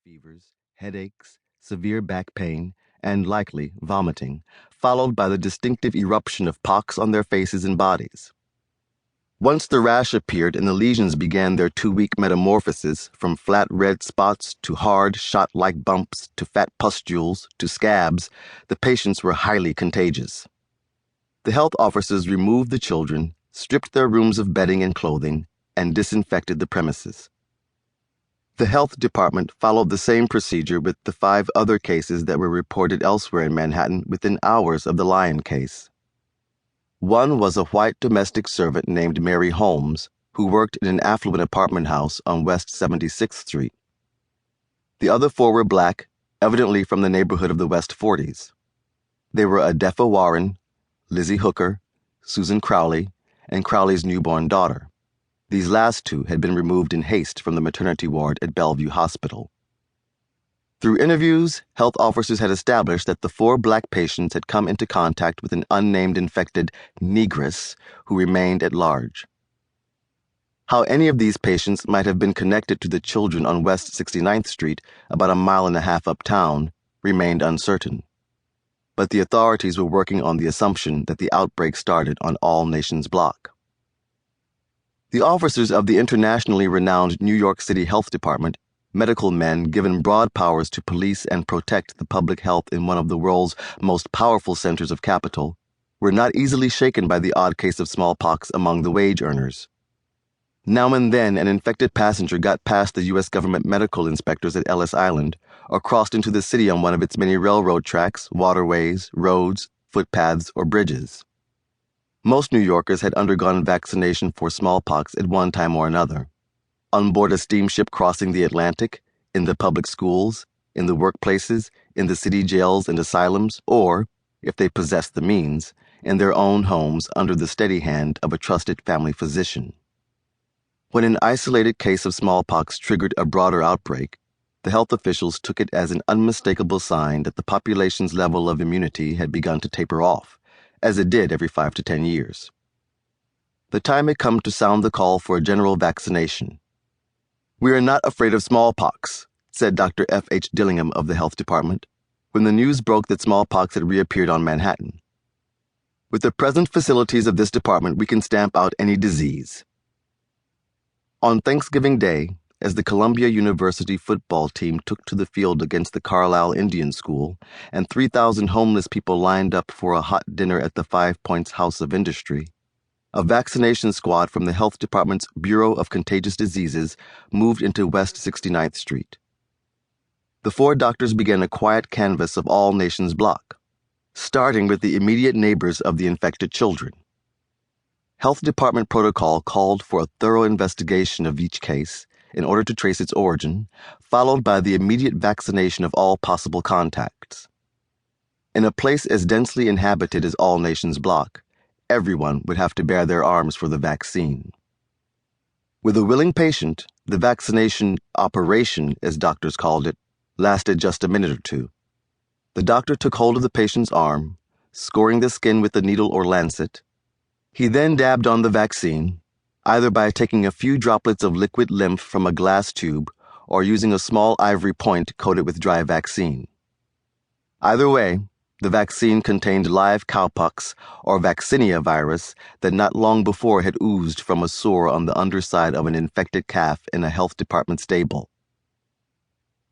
fevers, headaches, severe back pain, and likely vomiting, followed by the distinctive eruption of pox on their faces and bodies. Once the rash appeared and the lesions began their 2-week metamorphosis from flat red spots to hard, shot-like bumps to fat pustules to scabs, the patients were highly contagious. The health officers removed the children, stripped their rooms of bedding and clothing, and disinfected the premises. The health department followed the same procedure with the 5 other cases that were reported elsewhere in Manhattan within hours of the Lyon case. One was a white domestic servant named Mary Holmes, who worked in an affluent apartment house on West 76th Street. The other 4 were black, evidently from the neighborhood of the West 40s. They were Adefa Warren, Lizzie Hooker, Susan Crowley, and Crowley's newborn daughter. These last 2 had been removed in haste from the maternity ward at Bellevue Hospital. Through interviews, health officers had established that the 4 black patients had come into contact with an unnamed infected negress who remained at large. How any of these patients might have been connected to the children on West 69th Street, about a mile and a half uptown, remained uncertain. But the authorities were working on the assumption that the outbreak started on All Nations Block. The officers of the internationally renowned New York City Health Department, medical men given broad powers to police and protect the public health in one of the world's most powerful centers of capital, were not easily shaken by the odd case of smallpox among the wage earners. Now and then an infected passenger got past the U.S. government medical inspectors at Ellis Island or crossed into the city on one of its many railroad tracks, waterways, roads, footpaths, or bridges. Most New Yorkers had undergone vaccination for smallpox at one time or another. On board a steamship crossing the Atlantic, in the public schools, in the workplaces, in the city jails and asylums, or, if they possessed the means, in their own homes under the steady hand of a trusted family physician. When an isolated case of smallpox triggered a broader outbreak, the health officials took it as an unmistakable sign that the population's level of immunity had begun to taper off, as it did every 5 to 10 years. The time had come to sound the call for a general vaccination. "We are not afraid of smallpox," said Dr. F.H. Dillingham of the Health Department, when the news broke that smallpox had reappeared on Manhattan. "With the present facilities of this department, we can stamp out any disease." On Thanksgiving Day, as the Columbia University football team took to the field against the Carlisle Indian School, and 3,000 homeless people lined up for a hot dinner at the 5 Points House of Industry, a vaccination squad from the Health Department's Bureau of Contagious Diseases moved into West 69th Street. The 4 doctors began a quiet canvass of All Nations Block, starting with the immediate neighbors of the infected children. Health Department protocol called for a thorough investigation of each case in order to trace its origin, followed by the immediate vaccination of all possible contacts. In a place as densely inhabited as All Nations Block, everyone would have to bear their arms for the vaccine. With a willing patient, the vaccination operation, as doctors called it, lasted just a minute or 2. The doctor took hold of the patient's arm, scoring the skin with a needle or lancet. He then dabbed on the vaccine, either by taking a few droplets of liquid lymph from a glass tube or using a small ivory point coated with dry vaccine. Either way, the vaccine contained live cowpox or vaccinia virus that not long before had oozed from a sore on the underside of an infected calf in a health department stable.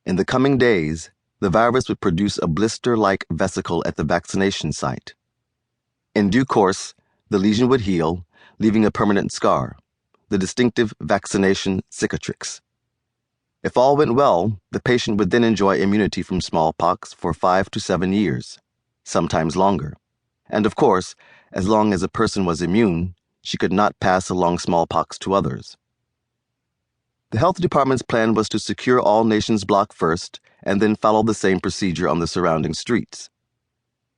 In the coming days, the virus would produce a blister-like vesicle at the vaccination site. In due course, the lesion would heal, leaving a permanent scar, the distinctive vaccination cicatrix. If all went well, the patient would then enjoy immunity from smallpox for 5 to 7 years, sometimes longer. And of course, as long as a person was immune, she could not pass along smallpox to others. The health department's plan was to secure All Nations Block first and then follow the same procedure on the surrounding streets.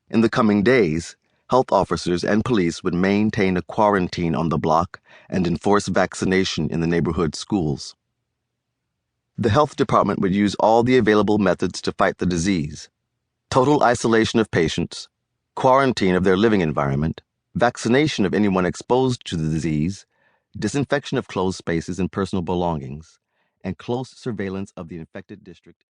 In the coming days, health officers and police would maintain a quarantine on the block and enforce vaccination in the neighborhood schools. The health department would use all the available methods to fight the disease: total isolation of patients, quarantine of their living environment, vaccination of anyone exposed to the disease, disinfection of closed spaces and personal belongings, and close surveillance of the infected district.